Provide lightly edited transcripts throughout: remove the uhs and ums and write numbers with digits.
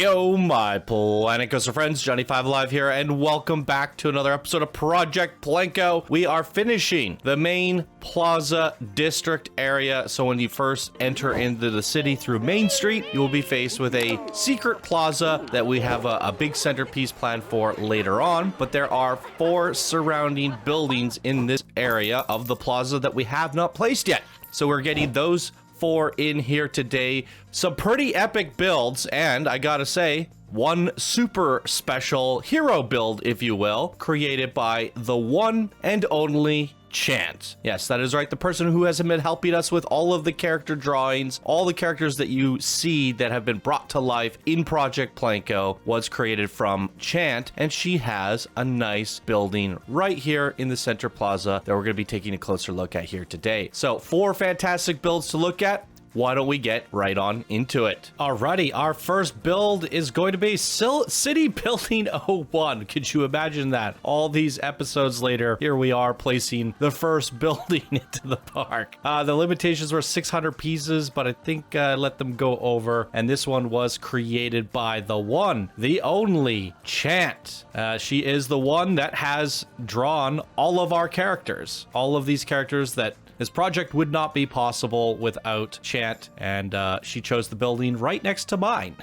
Heyo, my Planet Coaster friends, Johnny5 Alive here, and welcome back to another episode of Project PlanCo. We are finishing the main Plaza district area, so when you first enter into the city through Main Street, you will be faced with a secret plaza that we have a big centerpiece planned for later on, but there are 4 surrounding buildings in this area of the plaza that we have not placed yet. So we're getting those 4 in here today. Some pretty epic builds, and I gotta say, one super special hero build, if you will, created by the one and only Chant. Yes, that is right. The person who has been helping us with all of the character drawings, all the characters that you see that have been brought to life in Project PlanCo was created from Chant, and she has a nice building right here in the center plaza that we're going to be taking a closer look at here today. So 4 fantastic builds to look at. Why don't we get right on into it? Alrighty, our first build is going to be City Building 01. Could you imagine that? All these episodes later, here we are placing the first building into the park. The limitations were 600 pieces, but I think I let them go over. And this one was created by the one, the only Chant. She is the one that has drawn all of our characters. All of these characters that this project would not be possible without Chant, and she chose the building right next to mine.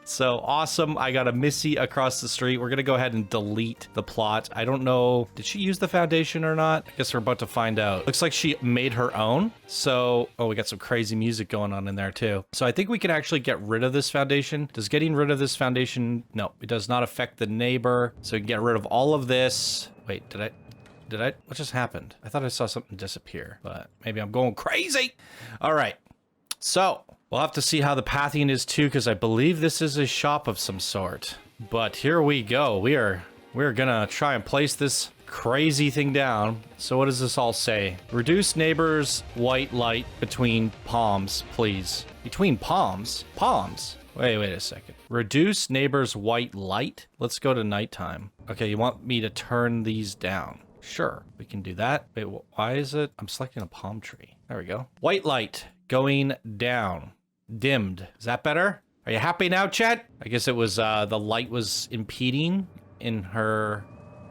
So awesome. I got a Missy across the street. We're going to go ahead and delete the plot. I don't know. Did she use the foundation or not? I guess we're about to find out. Looks like she made her own. So, oh, we got some crazy music going on in there too. So I think we can actually get rid of this foundation. Does getting rid of this foundation? No, it does not affect the neighbor. So we can get rid of all of this. Wait, did I? What just happened? I thought I saw something disappear, but maybe I'm going crazy. All right. So we'll have to see how the pathing is too, because I believe this is a shop of some sort. But here we go. We're gonna try and place this crazy thing down. So what does this all say? Reduce neighbors' white light between palms, please. Between palms? Palms? Wait a second. Reduce neighbors' white light? Let's go to nighttime. Okay, you want me to turn these down? Sure, we can do that. Wait, why is it? I'm selecting a palm tree. There we go. White light going down. Dimmed. Is that better? Are you happy now, chat? I guess it was the light was impeding in her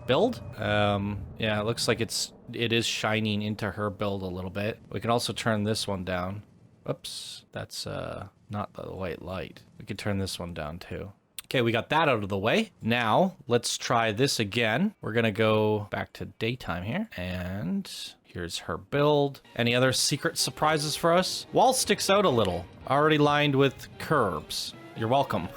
build. Yeah, it looks like it is shining into her build a little bit. We can also turn this one down. Oops, that's not the white light. We could turn this one down too. Okay, we got that out of the way. Now, let's try this again. We're gonna go back to daytime here, and here's her build. Any other secret surprises for us? Wall sticks out a little, already lined with curbs. You're welcome.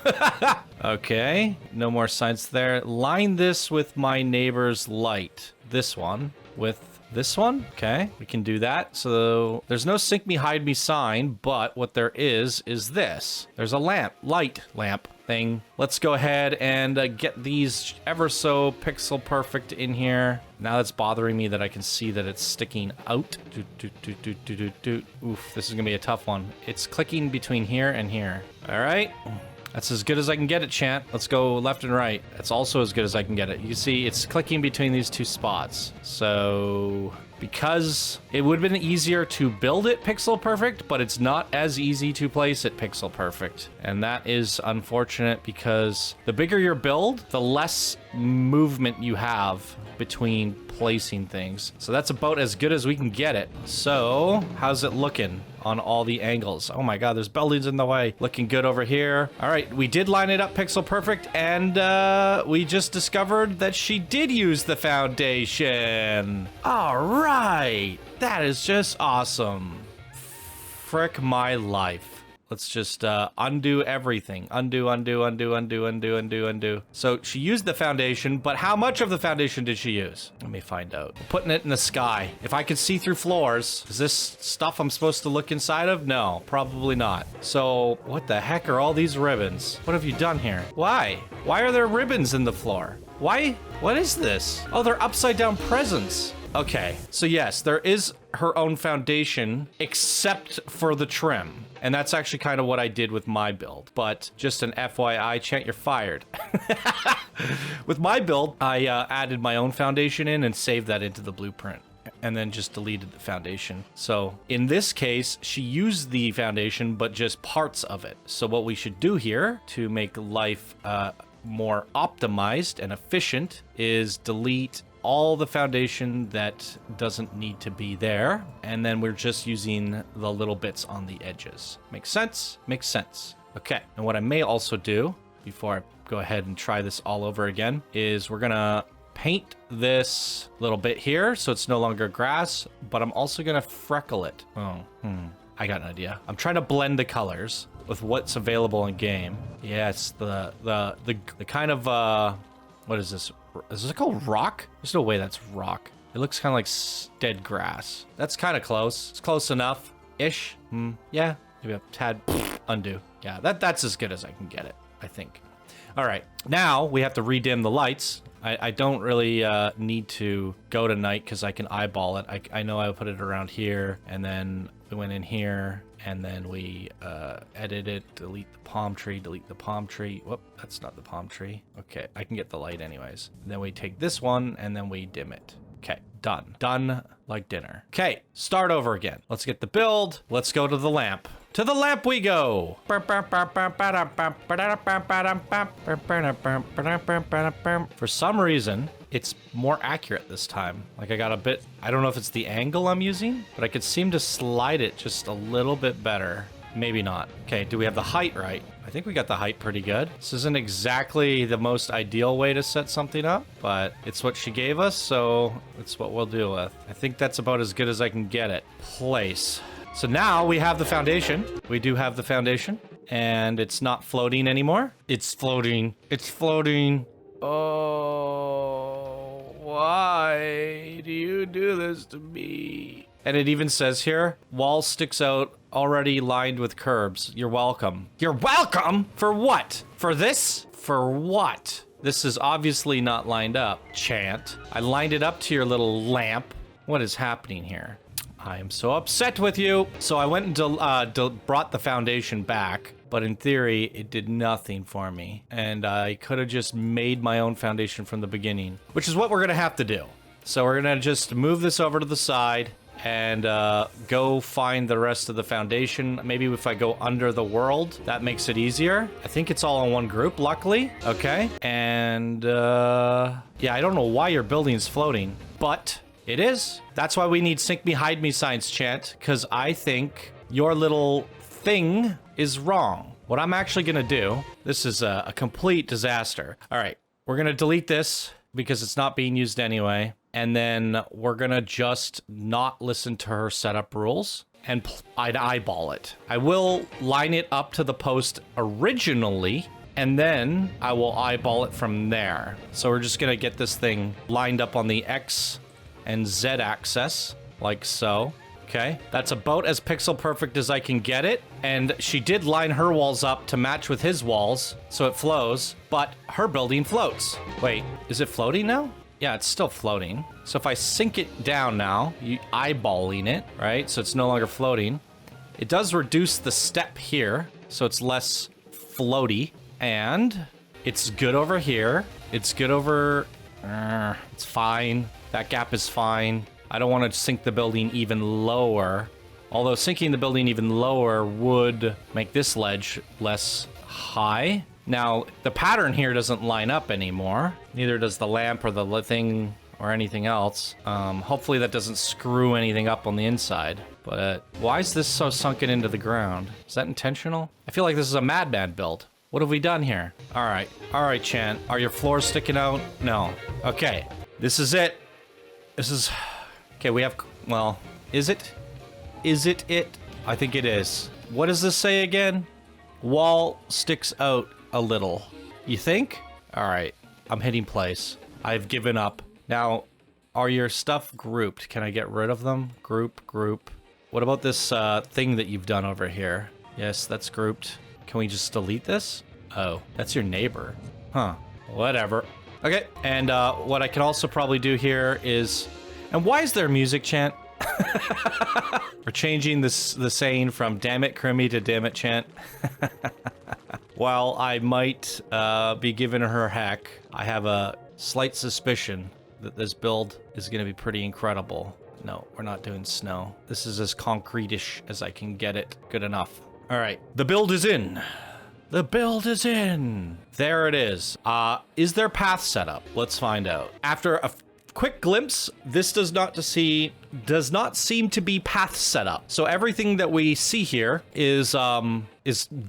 Okay, no more signs there. Line this with my neighbor's light. This one with this one. Okay, we can do that. So there's no sink me, hide me sign, but what there is this. There's a light lamp thing. Let's go ahead and get these ever so pixel perfect in here. Now that's bothering me that I can see that it's sticking out. Oof, this is gonna be a tough one. It's clicking between here and here. All right. That's as good as I can get it, Chant. Let's go left and right. That's also as good as I can get it. You see, it's clicking between these 2 spots. So because it would have been easier to build it pixel perfect, but it's not as easy to place it pixel perfect. And that is unfortunate because the bigger your build, the less movement you have between placing things. So that's about as good as we can get it. So how's it looking on all the angles? Oh my God, there's buildings in the way. Looking good over here. All right, we did line it up pixel perfect, and we just discovered that she did use the foundation. All right, that is just awesome. Frick my life. Let's just undo everything. Undo. So she used the foundation, but how much of the foundation did she use? Let me find out. Putting it in the sky. If I could see through floors, is this stuff I'm supposed to look inside of? No, probably not. So what the heck are all these ribbons? What have you done here? Why? Why are there ribbons in the floor? Why? What is this? Oh, they're upside down presents. Okay, so yes, there is her own foundation, except for the trim. And that's actually kind of what I did with my build. But just an FYI, Chant, you're fired. With my build, I added my own foundation in and saved that into the blueprint. and then just deleted the foundation. So in this case, she used the foundation, but just parts of it. So what we should do here to make life more optimized and efficient is delete all the foundation that doesn't need to be there, and then we're just using the little bits on the edges. Makes sense? Makes sense. Okay, and what I may also do before I go ahead and try this all over again is we're gonna paint this little bit here so it's no longer grass, but I'm also gonna freckle it. I got an idea. I'm trying to blend the colors with what's available in game. Yes, the kind of what is this? Is this called rock? There's no way that's rock. It looks kind of like dead grass. That's kind of close. It's close enough ish. Yeah, maybe a tad undo. Yeah, that's as good as I can get it, I think. All right, now we have to redim the lights. I don't really need to go to night because I can eyeball it. I know I put it around here, and then we went in here, and then we edit it, delete the palm tree. Whoop, that's not the palm tree. Okay, I can get the light anyways. And then we take this one, and then we dim it. Okay, done. Done like dinner. Okay, start over again. Let's get the build. Let's go to the lamp. To the lamp we go. For some reason, it's more accurate this time. Like I got a bit, I don't know if it's the angle I'm using, but I could seem to slide it just a little bit better. Maybe not. Okay, do we have the height right? I think we got the height pretty good. This isn't exactly the most ideal way to set something up, but it's what she gave us, so it's what we'll deal with. I think that's about as good as I can get it. Place. So now we have the foundation. We do have the foundation, and it's not floating anymore. It's floating. It's floating. Oh, why do you do this to me? And it even says here, wall sticks out, already lined with curbs. You're welcome. You're welcome? For what? For this? For what? This is obviously not lined up, Chant. I lined it up to your little lamp. What is happening here? I am so upset with you. So I went and brought the foundation back, but in theory, it did nothing for me. And I could have just made my own foundation from the beginning, which is what we're gonna have to do. So we're gonna just move this over to the side and go find the rest of the foundation. Maybe if I go under the world, that makes it easier. I think it's all in one group, luckily. Okay, and yeah, I don't know why your building's floating, but it is. That's why we need Sink Me, Hide Me signs, Chant, because I think your little thing is wrong. What I'm actually gonna do, this is a complete disaster. All right, we're gonna delete this because it's not being used anyway. And then we're gonna just not listen to her setup rules and I'd eyeball it. I will line it up to the post originally, and then I will eyeball it from there. So we're just gonna get this thing lined up on the X and Z axis, like so. Okay, that's about as pixel perfect as I can get it. And she did line her walls up to match with his walls, so it flows, but her building floats. Wait, is it floating now? Yeah, it's still floating. So if I sink it down now, you eyeballing it, right? So it's no longer floating. It does reduce the step here, so it's less floaty. And it's good over here. It's good over... it's fine. That gap is fine. I don't want to sink the building even lower. Although sinking the building even lower would make this ledge less high. Now, the pattern here doesn't line up anymore. Neither does the lamp or the thing or anything else. Hopefully that doesn't screw anything up on the inside. But why is this so sunken into the ground? Is that intentional? I feel like this is a madman build. What have we done here? All right, Chan. Are your floors sticking out? No. Okay, this is it. This is... Okay, we have... Well, is it? Is it it? I think it is. What does this say again? Wall sticks out a little. You think? All right, I'm hitting place. I've given up. Now, are your stuff grouped? Can I get rid of them? Group. What about this thing that you've done over here? Yes, that's grouped. Can we just delete this? Oh, that's your neighbor. Huh, whatever. Okay, and what I can also probably do here is... And why is there music, Chant? We're changing the saying from damn it Crimmy to damn it Chant. While I might be giving her heck, I have a slight suspicion that this build is going to be pretty incredible. No, we're not doing snow. This is as concrete-ish as I can get it. Good enough. All right, the build is in. The build is in. There it is. Is there path set up? Let's find out. After a quick glimpse, this does not seem to be path set up. So everything that we see here is not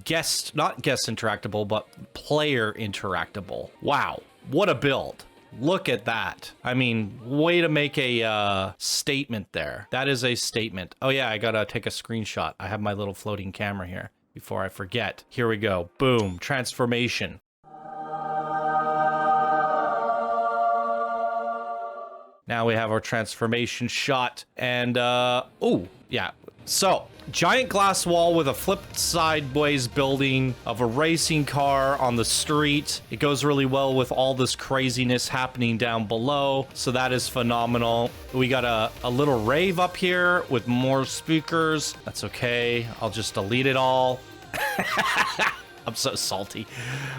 guest interactable, but player interactable. Wow, what a build. Look at that. I mean, way to make a statement there. That is a statement. Oh yeah, I gotta take a screenshot. I have my little floating camera here before I forget. Here we go. Boom. Transformation. Now we have our transformation shot. And, oh, yeah. So, giant glass wall with a flipped sideways building of a racing car on the street. It goes really well with all this craziness happening down below. So that is phenomenal. We got a little rave up here with more speakers. That's okay. I'll just delete it all. I'm so salty.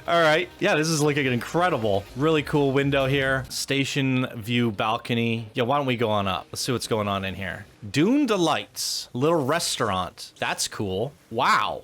All right. Yeah, this is looking incredible. Really cool window here. Station view balcony. Yeah, why don't we go on up? Let's see what's going on in here. Dune Delights. Little restaurant. That's cool. Wow.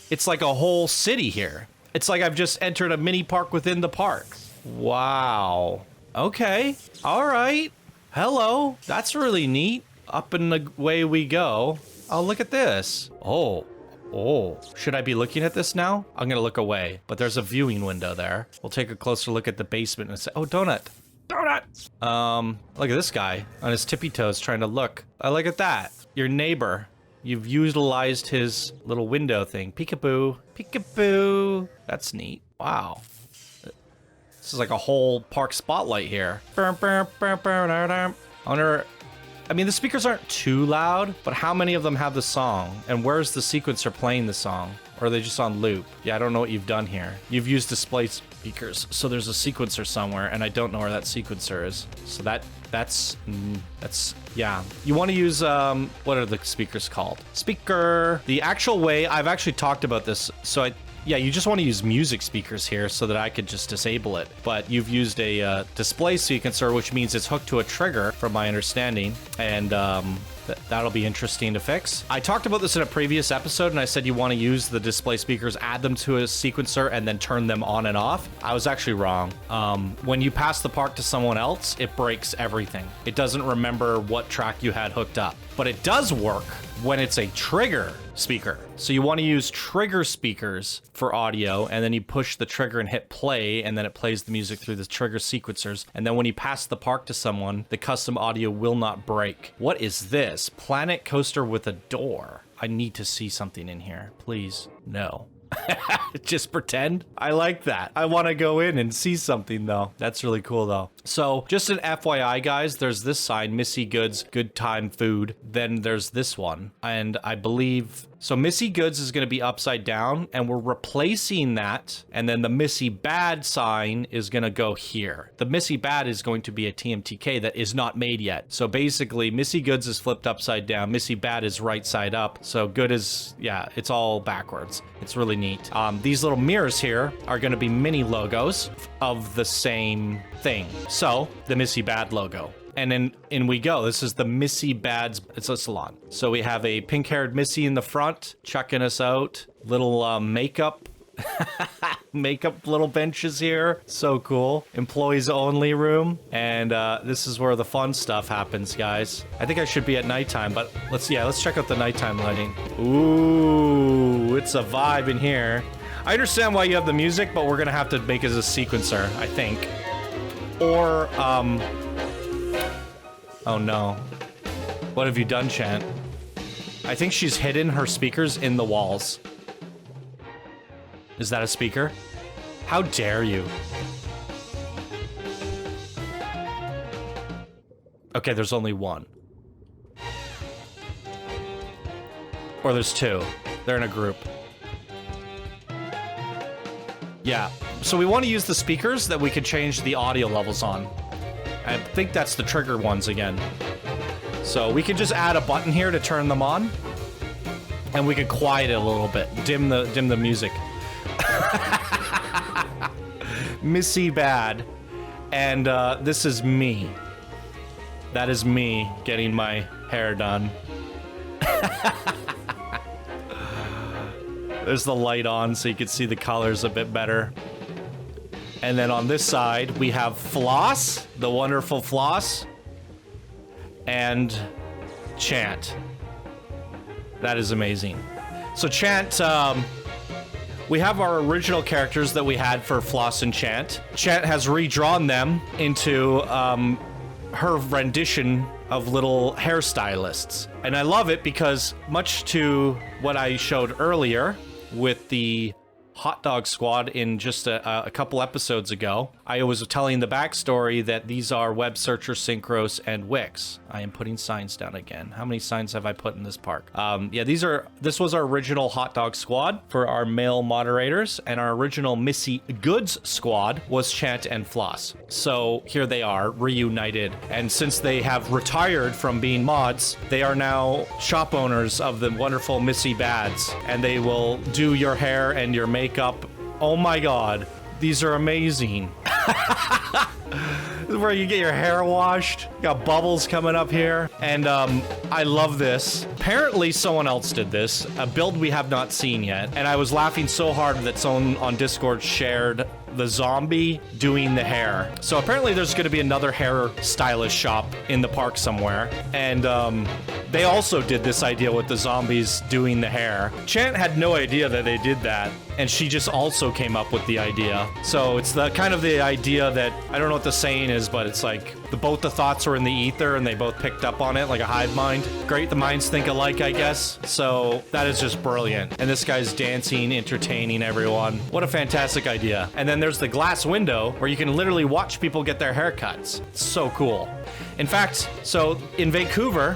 It's like a whole city here. It's like I've just entered a mini park within the park. Wow. Okay. All right. Hello. That's really neat. Up and away we go. Oh, look at this. Oh. Oh, should I be looking at this now? I'm gonna look away, but there's a viewing window there. We'll take a closer look at the basement and say, oh, donut. Donut! Look at this guy on his tippy toes trying to look. I look at that. Your neighbor. You've utilized his little window thing. Peekaboo. Peekaboo. That's neat. Wow. This is like a whole park spotlight here. I wonder... I mean, the speakers aren't too loud, but how many of them have the song? And where's the sequencer playing the song? Or are they just on loop? Yeah, I don't know what you've done here. You've used display speakers, so there's a sequencer somewhere, and I don't know where that sequencer is. So that's yeah. You want to use, what are the speakers called? Speaker. The actual way, I've actually talked about this, so yeah, you just want to use music speakers here so that I could just disable it. But you've used a display sequencer, which means it's hooked to a trigger, from my understanding. And that'll be interesting to fix. I talked about this in a previous episode, and I said you want to use the display speakers, add them to a sequencer, and then turn them on and off. I was actually wrong. When you pass the park to someone else, it breaks everything. It doesn't remember what track you had hooked up. But it does work when it's a trigger speaker. So you want to use trigger speakers for audio, and then you push the trigger and hit play, and then it plays the music through the trigger sequencers. And then when you pass the park to someone, the custom audio will not break. What is this? Planet coaster with a door. I need to see something in here. Please, no. Just pretend. I like that. I want to go in and see something though. That's really cool though. So just an FYI guys, there's this sign, Missy Goods, Good Time Food. Then there's this one. And I believe, so Missy Goods is going to be upside down, and we're replacing that. And then the Missy Bad sign is going to go here. The Missy Bad is going to be a TMTK that is not made yet. So basically Missy Goods is flipped upside down. Missy Bad is right side up. So good is, yeah, it's all backwards. It's really neat. These little mirrors here are going to be mini logos of the same thing. So the Missy Bad logo. And then in we go. This is the Missy Bad's, it's a salon. So we have a pink-haired Missy in the front, checking us out. Little makeup. Makeup little benches here. So cool. Employees only room. And this is where the fun stuff happens, guys. I think I should be at nighttime, but let's check out the nighttime lighting. Ooh, it's a vibe in here. I understand why you have the music, but we're gonna have to make it as a sequencer, I think. Or, oh no. What have you done, Chant? I think she's hidden her speakers in the walls. Is that a speaker? How dare you? Okay, there's only one. Or there's two. They're in a group. Yeah, so we want to use the speakers that we can change the audio levels on. I think that's the trigger ones again. So we can just add a button here to turn them on. And we can quiet it a little bit. Dim the music. Missy Bad. And this is me. That is me getting my hair done. There's the light on so you can see the colors a bit better. And then on this side, we have Floss, the wonderful Floss, and Chant. That is amazing. So Chant, we have our original characters that we had for Floss and Chant. Chant has redrawn them into her rendition of little hairstylists. And I love it because much to what I showed earlier with the Hot Dog Squad in just a couple episodes ago, I was telling the backstory that these are Web Searcher, Synchros, and Wix. I am putting signs down again. How many signs have I put in this park? Yeah, this was our original Hot Dog Squad for our male moderators, and our original Missy Goods Squad was Chant and Floss. So here they are, reunited. And since they have retired from being mods, they are now shop owners of the wonderful Missy Bads, and they will do your hair and your makeup. Oh my god, these are amazing. This is where you get your hair washed. Got bubbles coming up here. And I love this. Apparently someone else did this, a build we have not seen yet. And I was laughing so hard that someone on Discord shared the zombie doing the hair. So apparently there's going to be another hair stylist shop in the park somewhere. And they also did this idea with the zombies doing the hair. Chant had no idea that they did that, and she just also came up with the idea. So it's the kind of the idea that, I don't know what the saying is, but it's like both the thoughts were in the ether and they both picked up on it like a hive mind. Great, the minds think alike, I guess. So that is just brilliant. And this guy's dancing, entertaining everyone. What a fantastic idea. And then there's the glass window where you can literally watch people get their haircuts. It's so cool. In fact, so in Vancouver,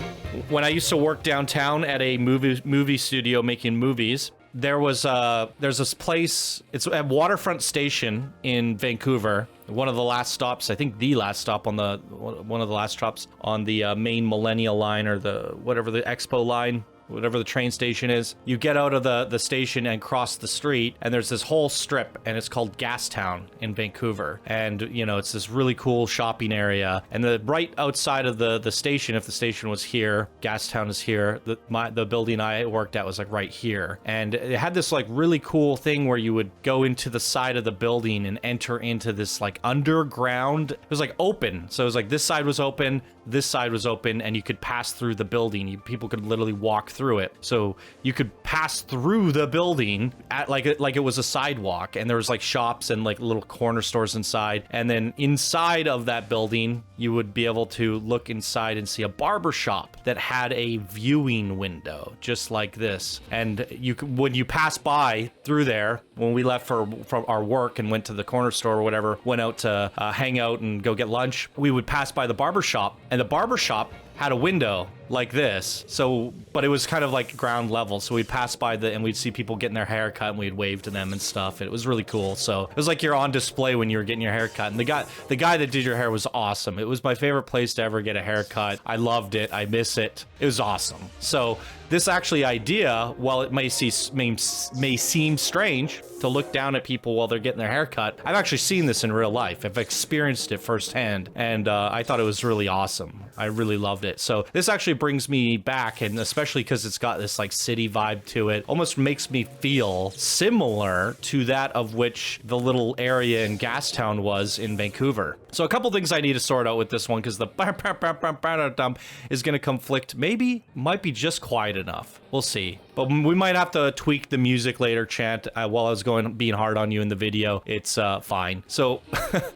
when I used to work downtown at a movie studio making movies, there's this place, it's a waterfront station in Vancouver, one of the last stops, I think the last stop on one of the last stops on the main Millennial line, or the Expo line, whatever the train station is. You get out of the station and cross the street, and there's this whole strip, and it's called Gastown in Vancouver. And, you know, it's this really cool shopping area. And right outside of the station, if the station was here, Gastown is here, the building I worked at was like right here. And it had this like really cool thing where you would go into the side of the building and enter into this like underground, it was like open. So it was like this side was open, this side was open, and you could pass through the building. People could literally walk through it. So you could pass through the building at like it was a sidewalk, and there was like shops and like little corner stores inside. And then inside of that building, you would be able to look inside and see a barber shop that had a viewing window just like this. And you could, when you pass by through there, when we left from our work and went to the corner store or whatever, went out to hang out and go get lunch, we would pass by the barber shop, and the barber shop had a window like this. So, but it was kind of like ground level. So we'd pass by and we'd see people getting their hair cut, and we'd wave to them and stuff. It was really cool. So it was like you're on display when you were getting your hair cut. And the guy that did your hair was awesome. It was my favorite place to ever get a haircut. I loved it. I miss it. It was awesome. So this actually idea, while it may seem strange to look down at people while they're getting their hair cut, I've actually seen this in real life. I've experienced it firsthand, and I thought it was really awesome. I really loved it. So this actually brings me back, and especially because it's got this like city vibe to it, almost makes me feel similar to that of which the little area in Gastown was in Vancouver. So a couple things I need to sort out with this one, because the is going to conflict. Might be just quiet enough. We'll see. But we might have to tweak the music later, Chant. While I was being hard on you in the video, it's fine. So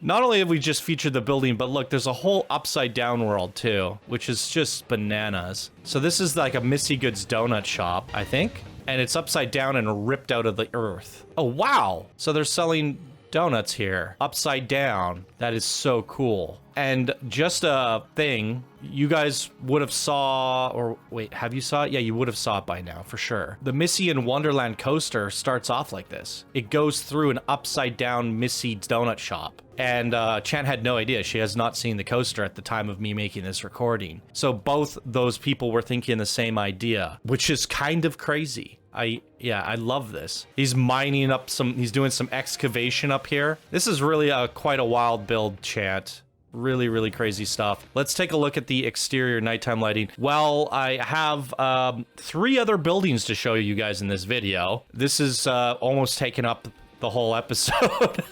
not only have we just featured the building, but look, there's a whole upside down world too, which is just bananas. So this is like a Missy Goods donut shop, I think, and it's upside down and ripped out of the earth. Oh, wow. So they're selling donuts here upside down. That is so cool. And just a thing, you guys would have saw, or wait, have you saw it? Yeah, you would have saw it by now for sure. The Missy in Wonderland coaster starts off like this. It goes through an upside down Missy donut shop. And Chan had no idea. She has not seen the coaster at the time of me making this recording. So both those people were thinking the same idea, which is kind of crazy. I love this. He's mining up he's doing some excavation up here. This is really quite a wild build, Chant. Really, really crazy stuff. Let's take a look at the exterior nighttime lighting. Well, I have 3 other buildings to show you guys in this video. This is almost taken up the whole episode.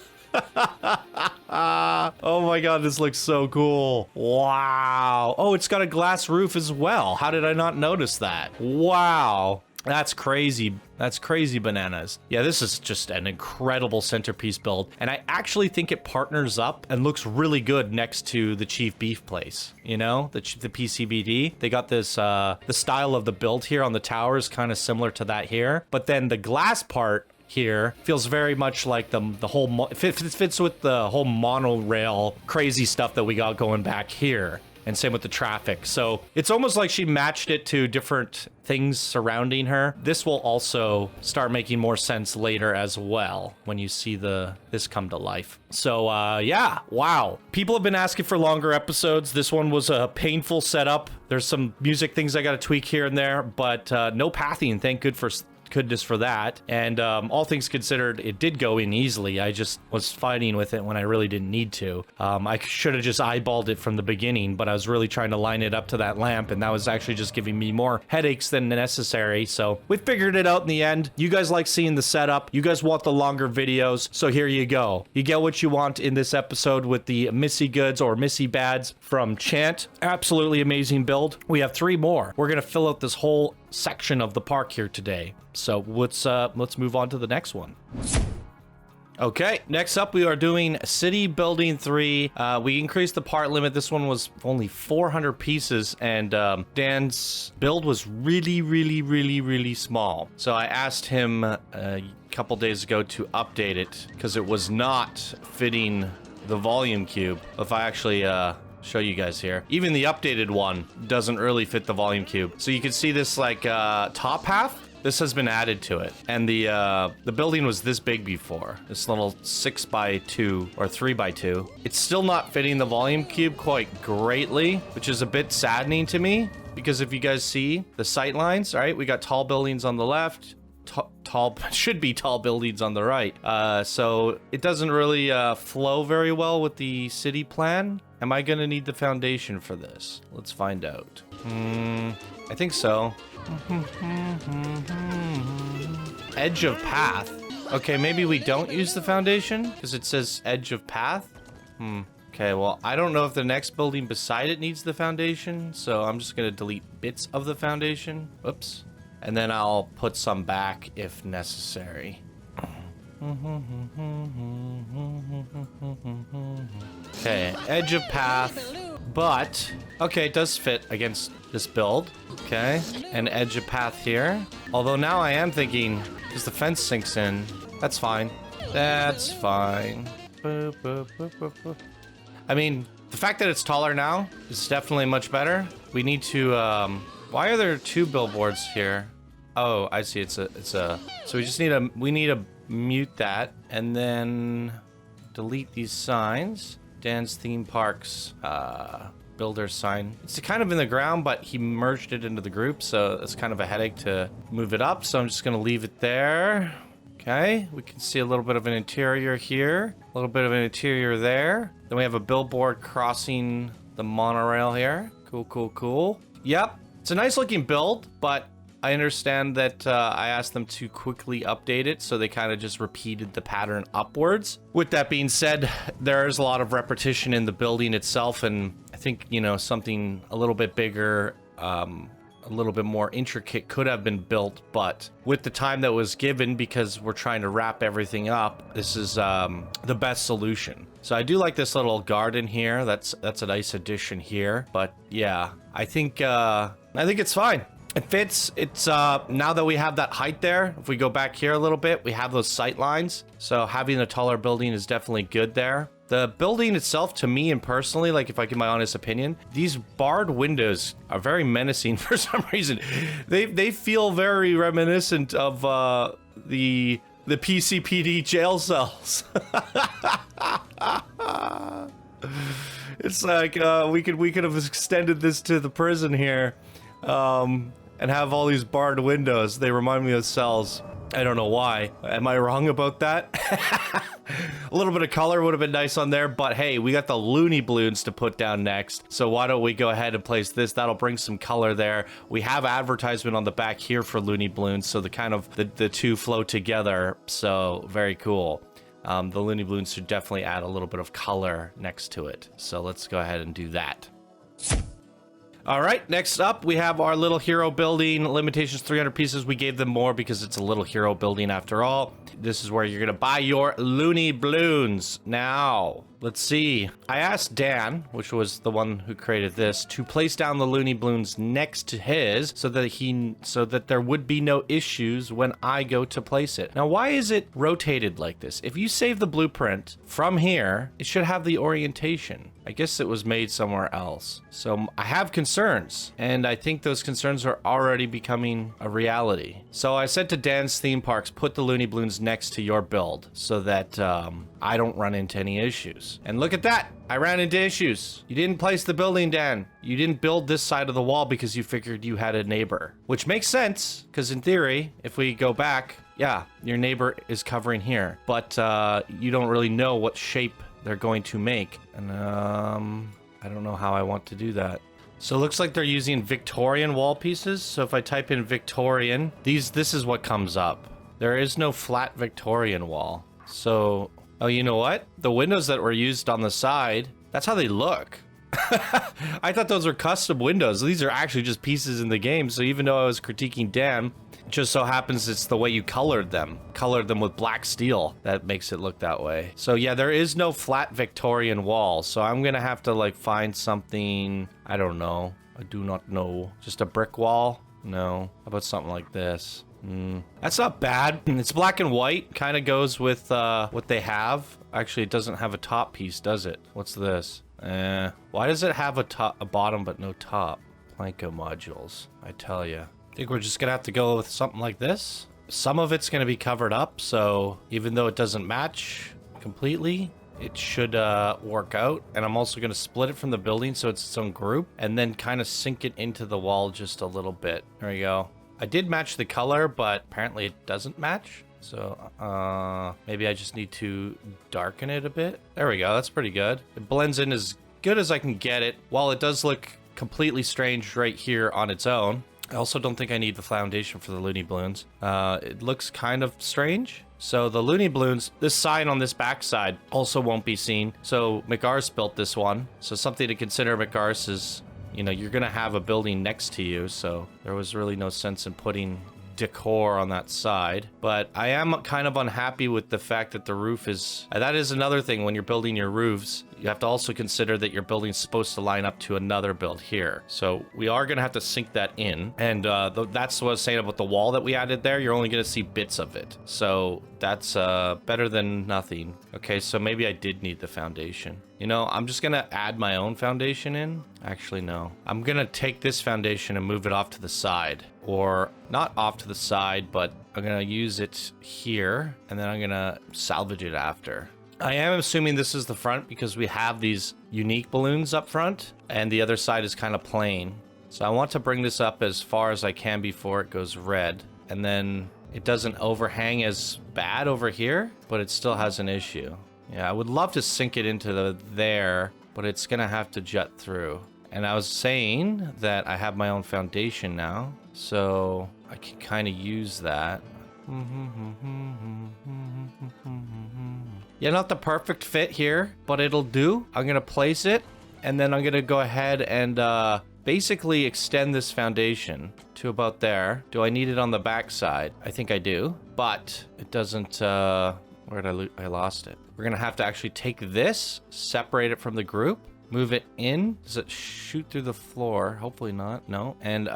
Oh my god, this looks so cool. Wow. Oh, it's got a glass roof as well. How did I not notice that? Wow. That's crazy. That's crazy bananas. Yeah, this is just an incredible centerpiece build. And I actually think it partners up and looks really good next to the Chief Beef place. You know, the PCBD. They got this, the style of the build here on the tower is kind of similar to that here. But then the glass part here feels very much like the whole, it fits with the whole monorail crazy stuff that we got going back here. And same with the traffic. So it's almost like she matched it to different things surrounding her. This will also start making more sense later as well when you see this come to life. So yeah, wow. People have been asking for longer episodes. This one was a painful setup. There's some music things I got to tweak here and there, but no pathing. Thank goodness for that. And all things considered, it did go in easily. I just was fighting with it when I really didn't need to. I should have just eyeballed it from the beginning, but I was really trying to line it up to that lamp, and that was actually just giving me more headaches than necessary. So we figured it out in the end. You guys like seeing the setup. You guys want the longer videos, so here you go. You get what you want in this episode with the Missy Goods or Missy Bads from Chant. Absolutely amazing build. We have 3 more. We're gonna fill out this whole section of the park here today. So let's move on to the next one. Okay, next up we are doing City Building 3. We increased the part limit. This one was only 400 pieces, and Dan's build was really small. So I asked him a couple days ago to update it because it was not fitting the volume cube. If I actually show you guys here, even the updated one doesn't really fit the volume cube. So you can see this like top half. This has been added to it, and the building was this big before. This little 6x2 or 3x2. It's still not fitting the volume cube quite greatly, which is a bit saddening to me, because if you guys see the sight lines, all right, we got tall buildings on the left, should be tall buildings on the right. So it doesn't really flow very well with the city plan. Am I gonna need the foundation for this? Let's find out. I think so. Edge of path. Okay, maybe we don't use the foundation because it says edge of path. Okay, well, I don't know if the next building beside it needs the foundation, so I'm just gonna delete bits of the foundation. Whoops. And then I'll put some back if necessary. Okay, edge of path, but okay, it does fit against this build. Okay, and edge of path here. Although now I am thinking, because the fence sinks in, that's fine. That's fine. I mean, the fact that it's taller now is definitely much better. We need to, why are there 2 billboards here? Oh, I see. It's a. So we just need we need to mute that and then delete these signs. Dan's Themepark's builder sign. It's kind of in the ground, but he merged it into the group, so it's kind of a headache to move it up. So I'm just gonna leave it there. Okay, we can see a little bit of an interior here, a little bit of an interior there. Then we have a billboard crossing the monorail here. Cool. Yep, it's a nice looking build, but I understand that I asked them to quickly update it, so they kind of just repeated the pattern upwards. With that being said, there is a lot of repetition in the building itself, and I think, you know, something a little bit bigger, a little bit more intricate could have been built, but with the time that was given, because we're trying to wrap everything up, this is the best solution. So I do like this little garden here. That's a nice addition here, but yeah, I think it's fine. It fits. It's now that we have that height there, if we go back here a little bit, we have those sight lines. So having a taller building is definitely good there. The building itself, to me and personally, like if I give my honest opinion, these barred windows are very menacing for some reason. They feel very reminiscent of the PCPD jail cells. It's like we could have extended this to the prison here. And have all these barred windows. They remind me of cells. I don't know why. Am I wrong about that? A little bit of color would have been nice on there, but hey, we got the loony balloons to put down next. So why don't we go ahead and place this? That'll bring some color there. We have advertisement on the back here for loony balloons, so the two flow together. So very cool. The loony balloons should definitely add a little bit of color next to it. So let's go ahead and do that. All right, next up, we have our little hero building. Limitations 300 pieces. We gave them more because it's a little hero building after all. This is where you're going to buy your loony balloons. Now, let's see. I asked Dan, which was the one who created this, to place down the loony balloons next to his so that there would be no issues when I go to place it. Now, why is it rotated like this? If you save the blueprint from here, it should have the orientation. I guess it was made somewhere else. So I have concerns, and I think those concerns are already becoming a reality. So I said to Dan's Theme Parks, put the loony balloons next to your build so that I don't run into any issues. And look at that. I ran into issues. You didn't place the building, Dan. You didn't build this side of the wall because you figured you had a neighbor, which makes sense because in theory, if we go back, yeah, your neighbor is covering here, but you don't really know what shape they're going to make. And I don't know how I want to do that. So it looks like they're using Victorian wall pieces. So if I type in Victorian, this is what comes up. There is no flat Victorian wall. So, oh, you know what? The windows that were used on the side, that's how they look. I thought those were custom windows. These are actually just pieces in the game. So even though I was critiquing Dan, it just so happens it's the way you colored them with black steel that makes it look that way. So yeah, there is no flat Victorian wall. So I'm gonna have to like find something, I don't know. I do not know. Just a brick wall? No. How about something like this? That's not bad. It's black and white. Kind of goes with what they have. Actually, it doesn't have a top piece, does it? What's this? Why does it have a bottom but no top? PlanCo modules, I tell you. I think we're just gonna have to go with something like this. Some of it's gonna be covered up, so even though it doesn't match completely, it should work out. And I'm also gonna split it from the building so it's its own group, and then kind of sink it into the wall just a little bit. There we go. I did match the color, but apparently it doesn't match. So maybe I just need to darken it a bit. There we go. That's pretty good. It blends in as good as I can get it. While it does look completely strange right here on its own, I also don't think I need the foundation for the loony balloons. It looks kind of strange. So the loony balloons, this side on this back side also won't be seen. So McGar's built this one. So something to consider, McGar's, is, you know, you're gonna have a building next to you, so there was really no sense in putting decor on that side. But I am kind of unhappy with the fact that the roof is, that is another thing when you're building your roofs. You have to also consider that your building's supposed to line up to another build here. So we are going to have to sink that in. And that's what I was saying about the wall that we added there. You're only going to see bits of it. So that's better than nothing. Okay, so maybe I did need the foundation. You know, I'm just going to add my own foundation in. Actually, no. I'm going to take this foundation and move it off to the side. Or not off to the side, but I'm going to use it here. And then I'm going to salvage it after. I am assuming this is the front because we have these unique balloons up front and the other side is kind of plain. So I want to bring this up as far as I can before it goes red. And then it doesn't overhang as bad over here, but it still has an issue. Yeah, I would love to sink it into there, but it's going to have to jut through. And I was saying that I have my own foundation now, so I can kind of use that. Yeah, not the perfect fit here, but it'll do. I'm gonna place it, and then I'm gonna go ahead and basically extend this foundation to about there. Do I need it on the back side? I think I do, but it doesn't, where did I lost it. We're gonna have to actually take this, separate it from the group, move it in. Does it shoot through the floor? Hopefully not, no. And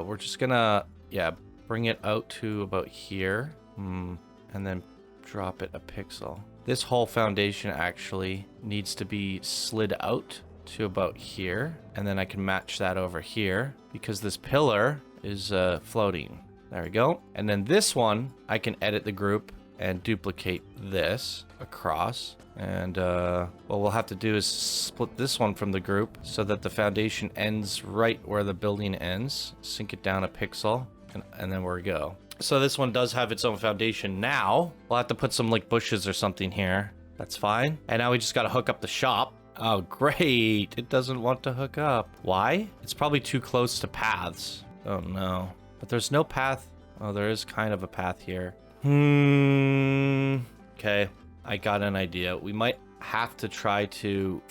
we're just gonna, yeah, bring it out to about here, and then drop it a pixel. This whole foundation actually needs to be slid out to about here, and then I can match that over here because this pillar is floating. There we go. And then this one, I can edit the group and duplicate this across. And what we'll have to do is split this one from the group so that the foundation ends right where the building ends. Sink it down a pixel, and then we go. So this one does have its own foundation now. We'll have to put some like bushes or something here. That's fine. And now we just got to hook up the shop. Oh, great. It doesn't want to hook up. Why? It's probably too close to paths. Oh, no. But there's no path. Oh, there is kind of a path here. Okay. I got an idea. We might have to try to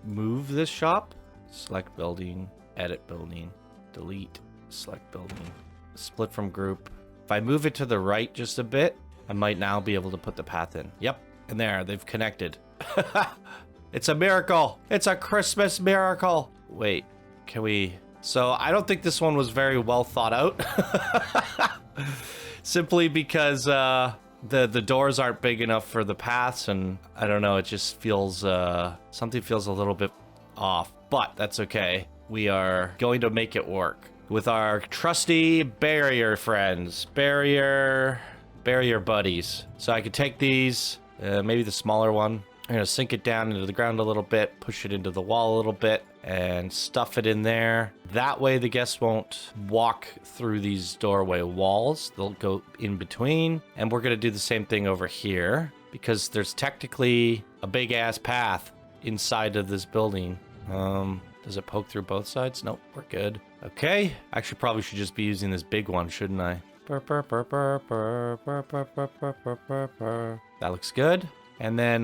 move this shop. Select building, edit building, delete, select building, split from group. If I move it to the right just a bit, I might now be able to put the path in. Yep. And there, they've connected. It's a miracle. It's a Christmas miracle. Wait, can we... So I don't think this one was very well thought out. Simply because the doors aren't big enough for the paths, and I don't know, it just feels... something feels a little bit off, but that's okay. We are going to make it work with our trusty barrier friends. Barrier buddies. So I could take these... maybe the smaller one. I'm going to sink it down into the ground a little bit, push it into the wall a little bit, and stuff it in there. That way the guests won't walk through these doorway walls. They'll go in between. And we're going to do the same thing over here, because there's technically a big-ass path inside of this building. Does it poke through both sides? Nope, we're good. Okay. Actually, probably should just be using this big one, shouldn't I? That looks good. And then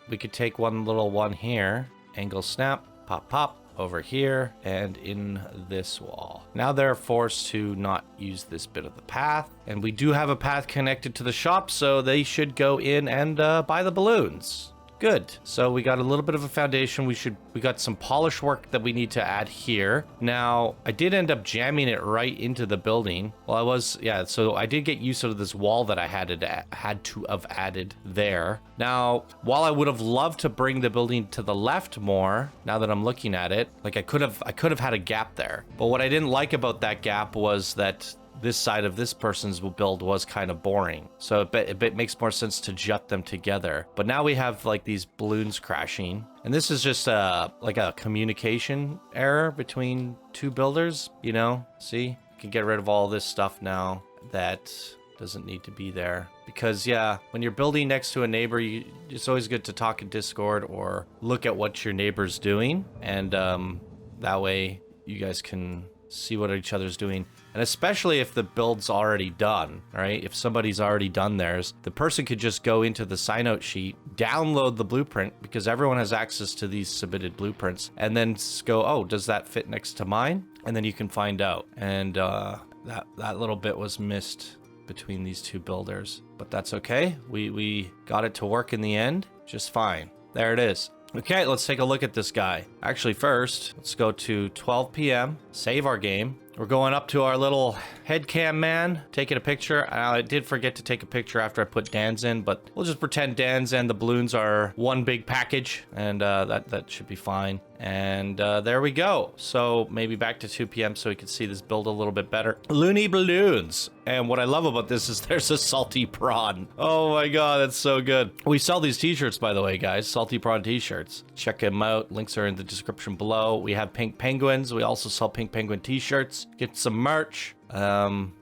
we could take one little one here, angle snap, pop, pop, over here, and in this wall. Now they're forced to not use this bit of the path. And we do have a path connected to the shop, so they should go in and buy the balloons. Good. So we got a little bit of a foundation. We got some polish work that we need to add here. Now, I did end up jamming it right into the building. Well, so I did get used to this wall that I had to have added there. Now, while I would have loved to bring the building to the left more, now that I'm looking at it, like I could have had a gap there. But what I didn't like about that gap was that this side of this person's build was kind of boring. So it makes more sense to jut them together. But now we have like these balloons crashing. And this is just like a communication error between two builders, you know? See? You can get rid of all this stuff now that doesn't need to be there. Because yeah, when you're building next to a neighbor, it's always good to talk in Discord or look at what your neighbor's doing. And that way you guys can see what each other's doing. And especially if the build's already done, right? If somebody's already done theirs, the person could just go into the sign-out sheet, download the blueprint, because everyone has access to these submitted blueprints, and then go, oh, does that fit next to mine? And then you can find out. And that little bit was missed between these two builders. But that's okay. We got it to work in the end just fine. There it is. Okay, let's take a look at this guy. Actually, first, let's go to 12 p.m., save our game. We're going up to our little head cam man, taking a picture. I did forget to take a picture after I put Dan's in, but we'll just pretend Dan's and the balloons are one big package, and that should be fine. And there we go. So maybe back to 2 p.m. so we can see this build a little bit better. Looney balloons. And what I love about this is there's a salty prawn. Oh my god, that's so good. We sell these t-shirts, by the way, guys. Salty prawn t-shirts. Check them out. Links are in the description below. We have pink penguins. We also sell pink penguin t-shirts. Get some merch.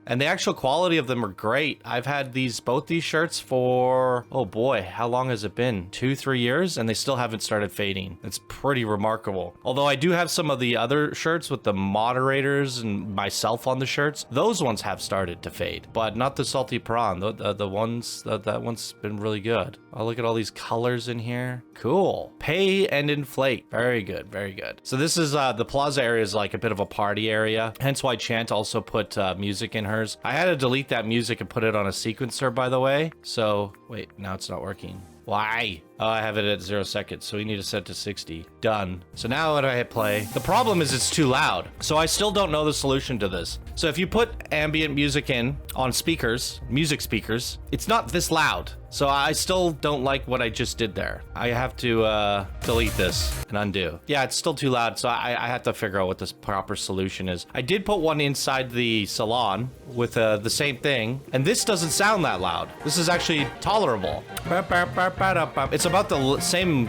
And the actual quality of them are great. I've had both these shirts for, oh boy, how long has it been? 2-3 years, and they still haven't started fading. It's pretty remarkable. Although I do have some of the other shirts with the moderators and myself on the shirts. Those ones have started to fade, but not the salty prawn. The ones, that one's been really good. Oh, look at all these colors in here. Cool. Pay and inflate. Very good, very good. So this is, the Plaza area is like a bit of a party area. Hence why Chant also put music in hers. I had to delete that music and put it on a sequencer, by the way. So, wait, now it's not working. Why? Oh, I have it at 0 seconds, so we need to set to 60. Done. So now when I hit play, the problem is it's too loud. So I still don't know the solution to this. So if you put ambient music in on speakers, music speakers, it's not this loud. So I still don't like what I just did there. I have to delete this and undo. Yeah, it's still too loud, so I have to figure out what this proper solution is. I did put one inside the salon with the same thing, and this doesn't sound that loud. This is actually tolerable. It's about the same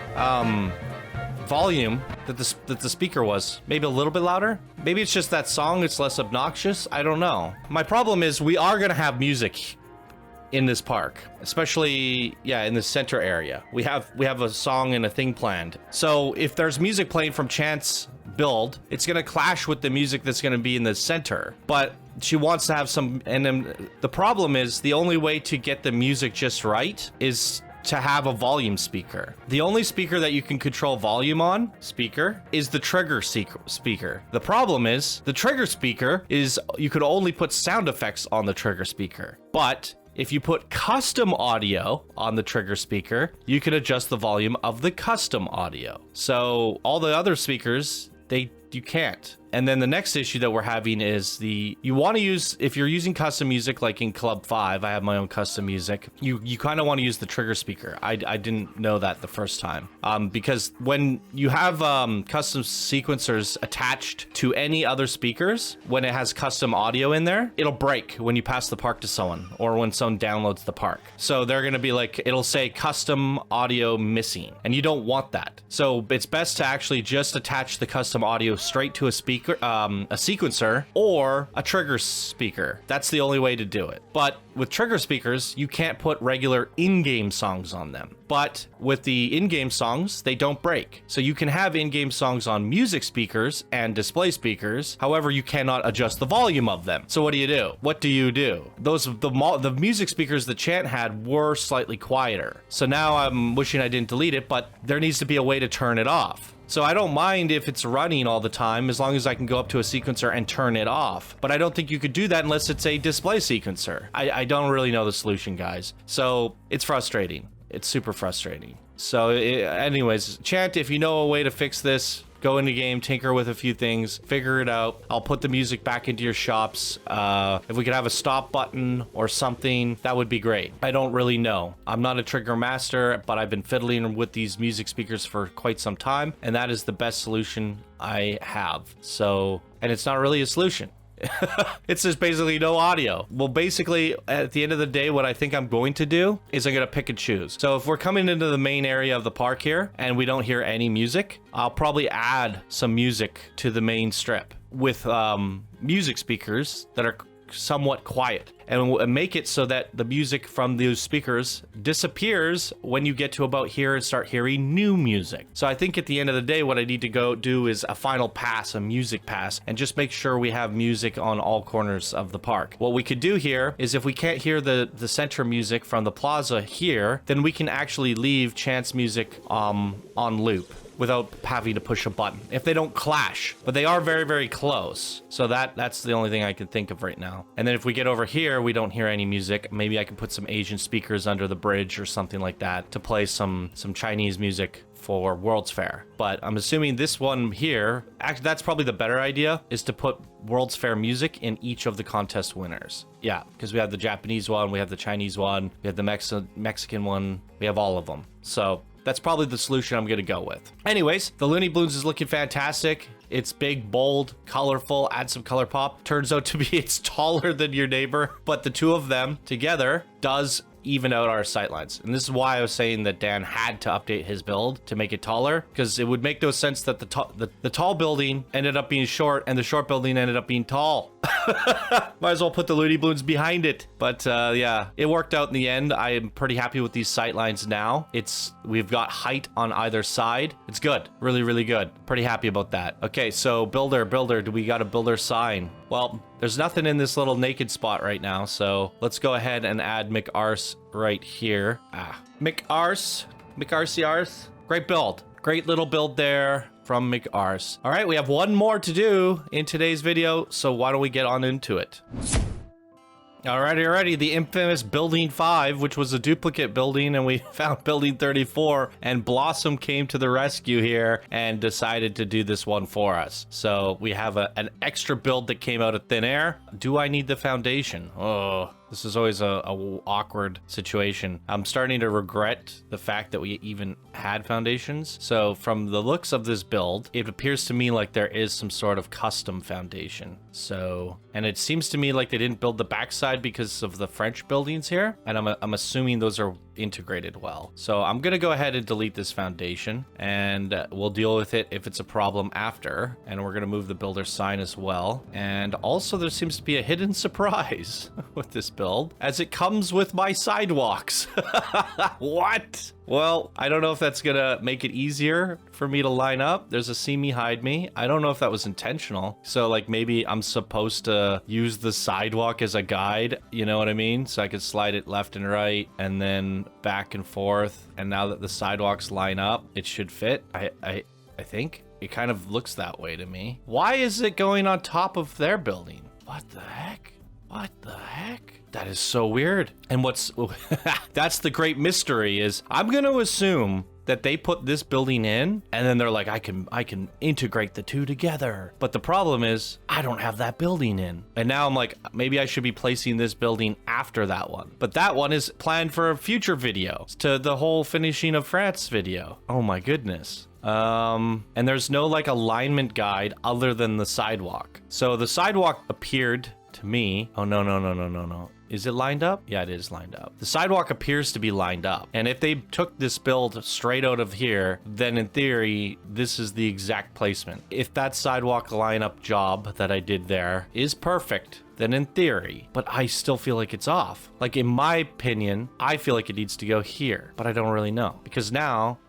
volume that the speaker was. Maybe a little bit louder. Maybe it's just that song. It's less obnoxious. I don't know. My problem is we are gonna have music in this park, especially in the center area. We have a song and a thing planned. So if there's music playing from Chance build, it's gonna clash with the music that's gonna be in the center. But she wants to have some, and then the problem is the only way to get the music just right is to have a volume speaker. The only speaker that you can control volume on, is the trigger speaker. The problem is the trigger speaker is you could only put sound effects on the trigger speaker. But if you put custom audio on the trigger speaker, you can adjust the volume of the custom audio. So all the other speakers, you can't. And then the next issue that we're having is you want to use, if you're using custom music, like in Club 5, I have my own custom music, you kind of want to use the trigger speaker. I didn't know that the first time. Because when you have custom sequencers attached to any other speakers, when it has custom audio in there, it'll break when you pass the park to someone or when someone downloads the park. So they're going to be like, it'll say custom audio missing, and you don't want that. So it's best to actually just attach the custom audio straight to a sequencer or a trigger speaker. That's the only way to do it. But with trigger speakers, you can't put regular in-game songs on them. But with the in-game songs, they don't break. So you can have in-game songs on music speakers and display speakers. However, you cannot adjust the volume of them. So what do you do? The music speakers that Chant had were slightly quieter. So now I'm wishing I didn't delete it, but there needs to be a way to turn it off. So I don't mind if it's running all the time, as long as I can go up to a sequencer and turn it off. But I don't think you could do that unless it's a display sequencer. I don't really know the solution, guys. So it's frustrating. It's super frustrating. So anyways, Chant, if you know a way to fix this, go into game, tinker with a few things, figure it out. I'll put the music back into your shops. If we could have a stop button or something, that would be great. I don't really know. I'm not a trigger master, but I've been fiddling with these music speakers for quite some time, and that is the best solution I have. So, and it's not really a solution. It's just basically no audio. Well, basically, at the end of the day, what I think I'm going to do is I'm going to pick and choose. So if we're coming into the main area of the park here and we don't hear any music, I'll probably add some music to the main strip with music speakers that are somewhat quiet, and make it so that the music from those speakers disappears when you get to about here and start hearing new music. So I think at the end of the day, what I need to go do is a final pass, a music pass, and just make sure we have music on all corners of the park. What we could do here is, if we can't hear the center music from the plaza here, then we can actually leave Chance music on loop without having to push a button, if they don't clash. But they are very, very close. So that's the only thing I can think of right now. And then if we get over here, we don't hear any music. Maybe I can put some Asian speakers under the bridge or something like that to play some Chinese music for World's Fair. But I'm assuming this one here, actually that's probably the better idea, is to put World's Fair music in each of the contest winners. Yeah, because we have the Japanese one, we have the Chinese one, we have the Mexican one, we have all of them. So that's probably the solution I'm going to go with. Anyways, the Looney Balloons is looking fantastic. It's big, bold, colorful, add some color pop. Turns out to be it's taller than your neighbor, but the two of them together does even out our sightlines. And this is why I was saying that Dan had to update his build to make it taller, because it would make no sense that the tall building ended up being short and the short building ended up being tall. Might as well put the Looney Balloons behind it. But yeah, it worked out in the end. I am pretty happy with these sightlines now. We've got height on either side. It's good. Really, really good. Pretty happy about that. Okay, so builder, do we got a builder sign? Well, there's nothing in this little naked spot right now, so let's go ahead and add McArse right here. McArse. Great build. Great little build there from McArse. All right, we have one more to do in today's video, so why don't we get on into it? Alrighty, the infamous Building 5, which was a duplicate building, and we found Building 34, and Blossom came to the rescue here and decided to do this one for us. So we have an extra build that came out of thin air. Do I need the foundation? Oh, this is always a awkward situation. I'm starting to regret the fact that we even had foundations. So from the looks of this build, it appears to me like there is some sort of custom foundation. So, and it seems to me like they didn't build the backside because of the French buildings here. And I'm assuming those are integrated well. So I'm gonna go ahead and delete this foundation, and we'll deal with it if it's a problem after. And we're gonna move the builder sign as well. And also there seems to be a hidden surprise with this build, as it comes with my sidewalks. What? Well, I don't know if that's gonna make it easier for me to line up. There's a see me, hide me. I don't know if that was intentional. So like maybe I'm supposed to use the sidewalk as a guide, you know what I mean? So I could slide it left and right and then back and forth. And now that the sidewalks line up, it should fit. I think it kind of looks that way to me. Why is it going on top of their building? What the heck? What the heck? That is so weird. And what's that's the great mystery is I'm going to assume that they put this building in and then they're like, I can integrate the two together. But the problem is I don't have that building in. And now I'm like, maybe I should be placing this building after that one. But that one is planned for a future video, to the whole finishing of France video. Oh my goodness. And there's no like alignment guide other than the sidewalk. So the sidewalk appeared to me. Oh, no. Is it lined up? Yeah, it is lined up. The sidewalk appears to be lined up. And if they took this build straight out of here, then in theory, this is the exact placement. If that sidewalk lineup job that I did there is perfect, then in theory, but I still feel like it's off. Like in my opinion, I feel like it needs to go here, but I don't really know. Because now,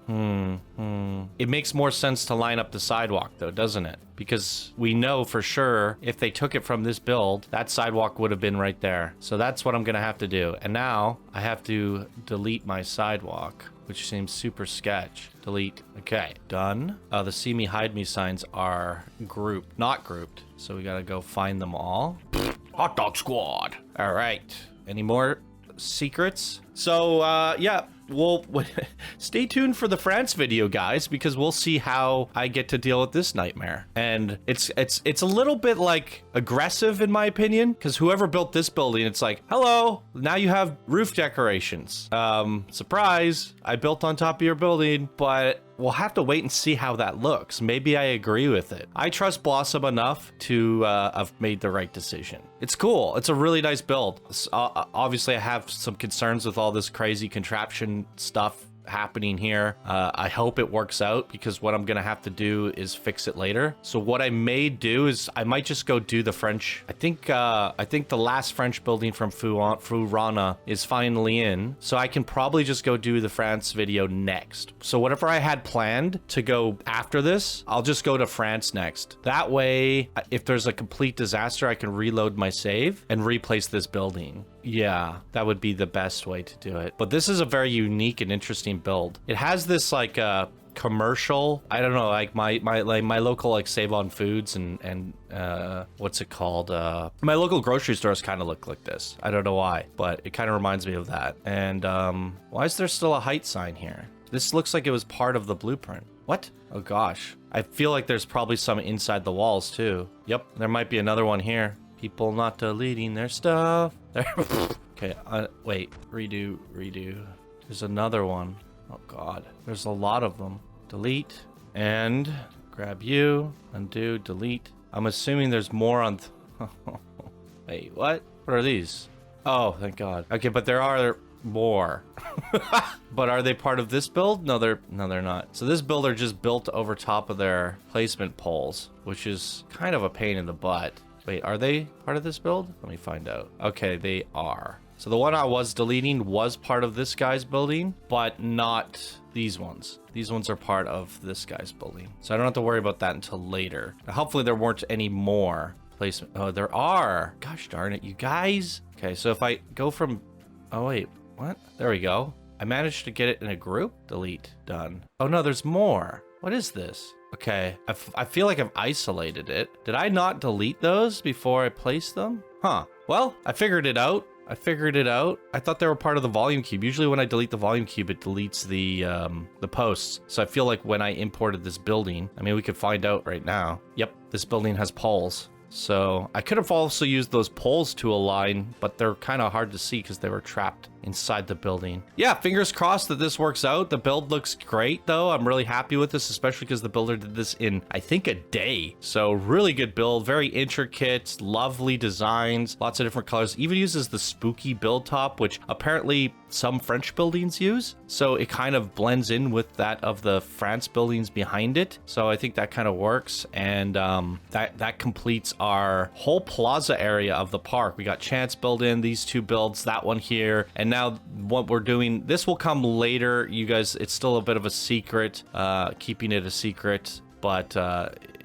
it makes more sense to line up the sidewalk though, doesn't it? Because we know for sure if they took it from this build, that sidewalk would have been right there. So that's what I'm gonna have to do. And now I have to delete my sidewalk, which seems super sketch. Delete. Okay, done. The see me, hide me signs are grouped, not grouped. So we gotta go find them all. Hot dog squad. All right. Any more secrets? So yeah, well, stay tuned for the France video, guys, because we'll see how I get to deal with this nightmare. And it's a little bit like aggressive in my opinion, because whoever built this building, it's like, hello, now you have roof decorations. Surprise, I built on top of your building, but we'll have to wait and see how that looks. Maybe I agree with it. I trust Blossom enough to have made the right decision. It's cool. It's a really nice build. Obviously, I have some concerns with all this crazy contraption stuff happening here. I hope it works out, because what I'm gonna have to do is fix it later. So what I may do is I might just go do the French. I think the last French building from Furana is finally in, so I can probably just go do the France video next. So whatever I had planned to go after this, I'll just go to France next. That way, if there's a complete disaster, I can reload my save and replace this building. Yeah, that would be the best way to do it. But this is a very unique and interesting build. It has this like commercial, I don't know, like my local like Save on Foods and what's it called? My local grocery stores kind of look like this. I don't know why, but it kind of reminds me of that. And why is there still a height sign here? This looks like it was part of the blueprint. What? Oh gosh. I feel like there's probably some inside the walls too. Yep, there might be another one here. People not deleting their stuff. Okay, wait, redo. There's another one. Oh God, there's a lot of them. Delete and grab you, undo, delete. I'm assuming there's more on. Wait, what? What are these? Oh, thank God. Okay, but there are more. But are they part of this build? No, they're not. So this builder just built over top of their placement poles, which is kind of a pain in the butt. Wait, are they part of this build? Let me find out. Okay, they are. So the one I was deleting was part of this guy's building, but not these ones. These ones are part of this guy's building. So I don't have to worry about that until later. Now, hopefully there weren't any more placement. Oh, there are. Gosh darn it, you guys. Okay, so if I go from... Oh, wait, what? There we go. I managed to get it in a group. Delete. Done. Oh, no, there's more. What is this? Okay, I feel like I've isolated it. Did I not delete those before I placed them? Huh. Well, I figured it out. I thought they were part of the volume cube. Usually when I delete the volume cube, it deletes the posts. So I feel like when I imported this building, I mean, we could find out right now. Yep, this building has poles. So I could have also used those poles to align, but they're kind of hard to see because they were trapped inside the building. Yeah, fingers crossed that this works out. The build looks great though. I'm really happy with this, especially because the builder did this in, I think, a day. So really good build, very intricate, lovely designs, lots of different colors. Even uses the spooky build top, which apparently some French buildings use. So it kind of blends in with that of the France buildings behind it. So I think that kind of works. And that completes our whole plaza area of the park. We got Chance built in, these two builds, that one here. And now what we're doing, this will come later, you guys. It's still a bit of a secret, keeping it a secret, but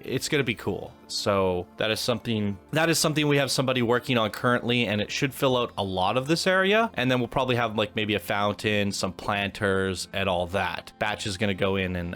it's gonna be cool. So that is something we have somebody working on currently, and it should fill out a lot of this area. And then we'll probably have like maybe a fountain, some planters, and all that. Batch is gonna go in and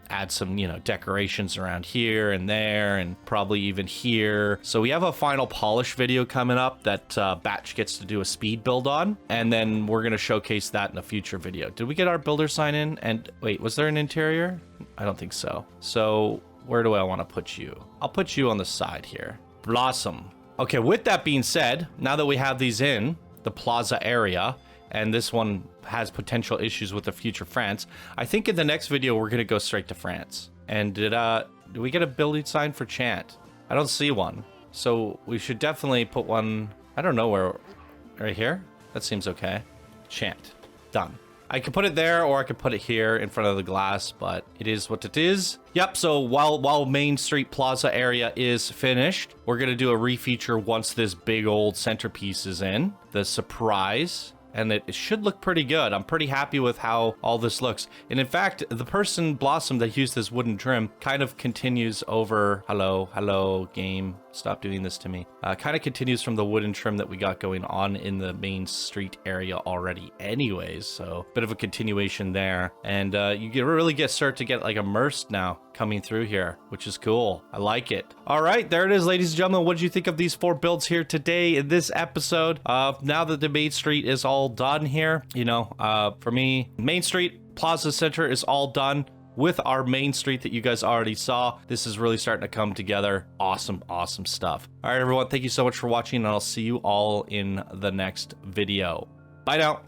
add some, you know, decorations around here and there, and probably even here. So we have a final polish video coming up that Batch gets to do a speed build on, and then we're gonna showcase that in a future video. Did we get our builder sign in? And wait, was there an interior? I don't think so. So where do I want to put you? I'll put you on the side here. Blossom. Okay, with that being said, now that we have these in the plaza area, and this one has potential issues with the future France, I think in the next video, we're going to go straight to France. And did we get a building sign for Chant? I don't see one. So we should definitely put one, I don't know where, right here? That seems okay. Chant. Done. I could put it there, or I could put it here in front of the glass, but it is what it is. Yep, so while Main Street Plaza area is finished, we're gonna do a refeature once this big old centerpiece is in. The surprise. And it should look pretty good. I'm pretty happy with how all this looks. And in fact, the person, Blossom, that used this wooden trim kind of continues over, hello, game, stop doing this to me. Kind of continues from the wooden trim that we got going on in the Main Street area already anyways. So bit of a continuation there. And you really start to get like immersed now coming through here, which is cool. I like it. All right, there it is, ladies and gentlemen. What did you think of these 4 builds here today in this episode? Now that the Main Street is all done here, you know, for me, Main Street Plaza Center is all done with our Main Street that you guys already saw. This is really starting to come together. Awesome stuff. All right, everyone, thank you so much for watching, and I'll see you all in the next video. Bye now.